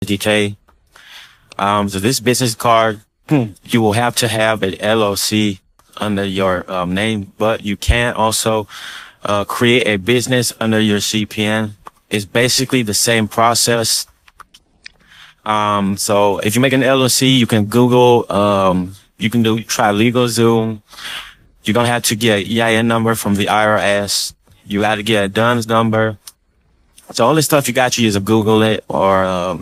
50K. So this business card, you will have to have an LLC under your name, but you can also create a business under your CPN. It's basically the same process. So if you make an LLC, you can Google, you can try LegalZoom. You're going to have to get an EIN number from the IRS. You got to get a DUNS number. So all this stuff you got to use to Google it, or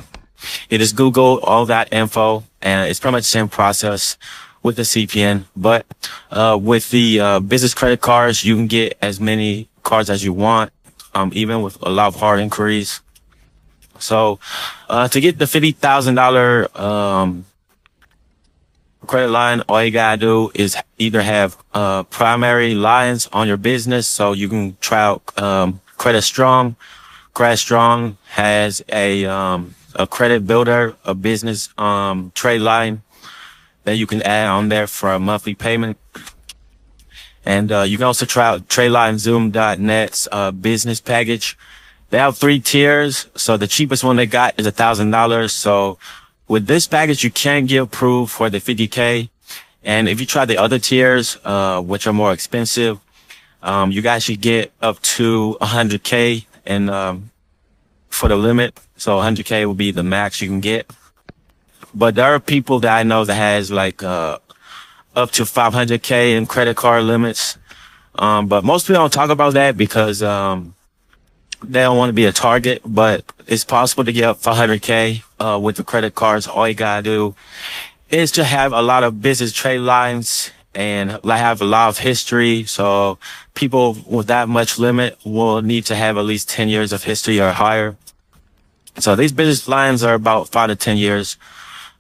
you just Google all that info, and it's pretty much the same process with the CPN. But with the business credit cards, you can get as many cards as you want, even with a lot of hard inquiries. So to get the $50,000 credit line, all you gotta do is either have primary lines on your business, so you can try out Credit Strong. Credit Strong has a credit builder, a business trade line that you can add on there for a monthly payment. And you can also try out TradeLineZoom.net's business package. They have 3 tiers, so the cheapest one they got is $1,000. So with this package, you can get approved for the 50K. And if you try the other tiers, which are more expensive, you guys should get up to 100K and for the limit. So 100K will be the max you can get. But there are people that I know that has like up to 500K in credit card limits. But most people don't talk about that because they don't want to be a target. But it's possible to get up 500K with the credit cards. All you gotta do is to have a lot of business trade lines and have a lot of history. So people with that much limit will need to have at least 10 years of history or higher. So these business lines are about 5 to 10 years.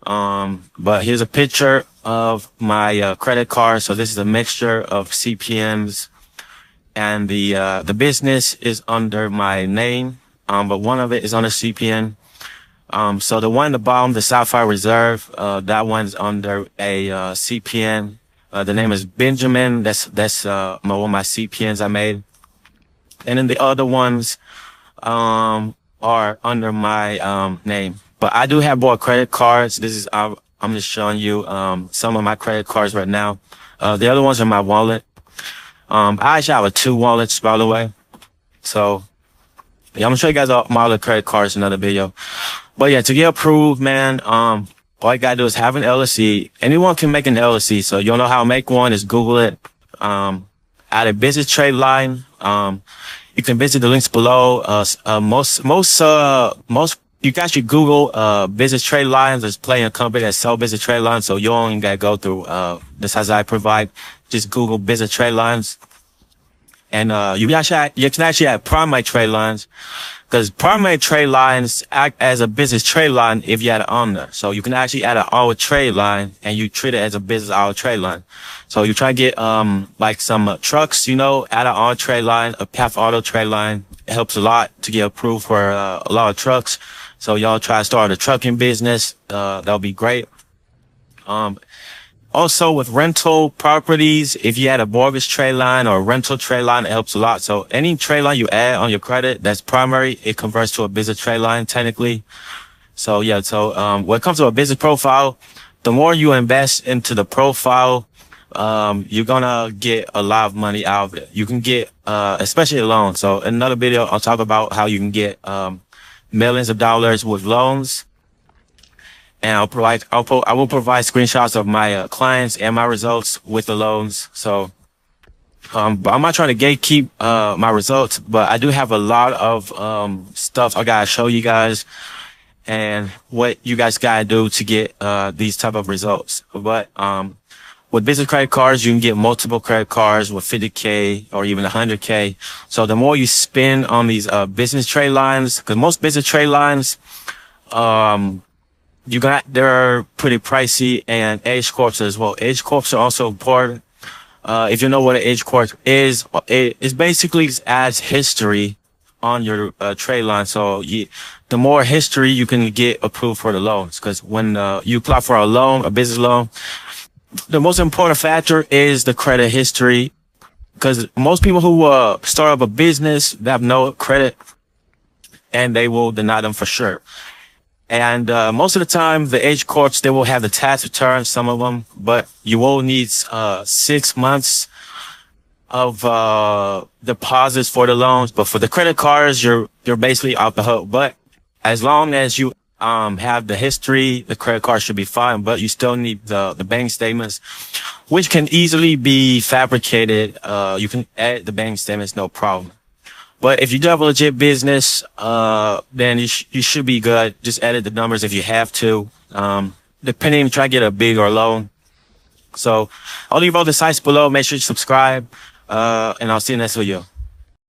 But here's a picture of my credit card. So this is a mixture of CPNs, and the business is under my name, but one of it is on a CPN. So the one at the bottom, the Sapphire Reserve, that one's under a CPN. The name is Benjamin. That's one of my CPNs I made. And then the other ones are under my name. But I do have more credit cards. This is I'm just showing you some of my credit cards right now. The other ones are my wallet. I actually have 2 wallets, by the way. So yeah, I'm gonna show you guys all my other credit cards in another video. But yeah, to get approved, man, all you gotta do is have an LLC. Anyone can make an LLC. So you don't know how to make one, just Google it. Add a business trade line. You can visit the links below. You guys should Google business trade lines. There's plenty of companies that sell business trade lines, so you only gotta go through the sites I provide. Just Google business trade lines, and you can actually add primary trade lines, because primary trade lines act as a business trade line if you add it on there. So you can actually add an auto trade line, and you treat it as a business auto trade line. So you try to get like some trucks, add an auto trade line, a path auto trade line. It helps a lot to get approved for a lot of trucks. So y'all try to start a trucking business. That'll be great. Also with rental properties, if you add a mortgage trade line or a rental trade line, it helps a lot. So any trade line you add on your credit that's primary, it converts to a business trade line technically. So yeah, when it comes to a business profile, the more you invest into the profile, you're gonna get a lot of money out of it. You can get, especially a loan. So in another video, I'll talk about how you can get, millions of dollars with loans. And I will provide screenshots of my clients and my results with the loans. So, but I'm not trying to gatekeep, my results, but I do have a lot of, stuff I gotta show you guys and what you guys gotta do to get, these type of results. But, with business credit cards, you can get multiple credit cards with 50K or even 100K. So the more you spend on these, business trade lines, because most business trade lines, they're pretty pricey, and age corps as well. Age corps are also important. If you know what an age corp is, it basically adds history on your trade line. So the more history you can get approved for the loans, because when you apply for a loan, a business loan, the most important factor is the credit history, because most people who start up a business, they have no credit, and they will deny them for sure. And most of the time, the H corps, they will have the tax return, some of them, but you will need 6 months of deposits for the loans. But for the credit cards, you're basically off the hook. But as long as you have the history, the credit card should be fine. But you still need the bank statements, which can easily be fabricated. You can edit the bank statements, no problem. But if you do have a legit business, then you should be good. Just edit the numbers if you have to. Depending, try to get a big or low. So I'll leave all the sites below. Make sure you subscribe. And I'll see you next video.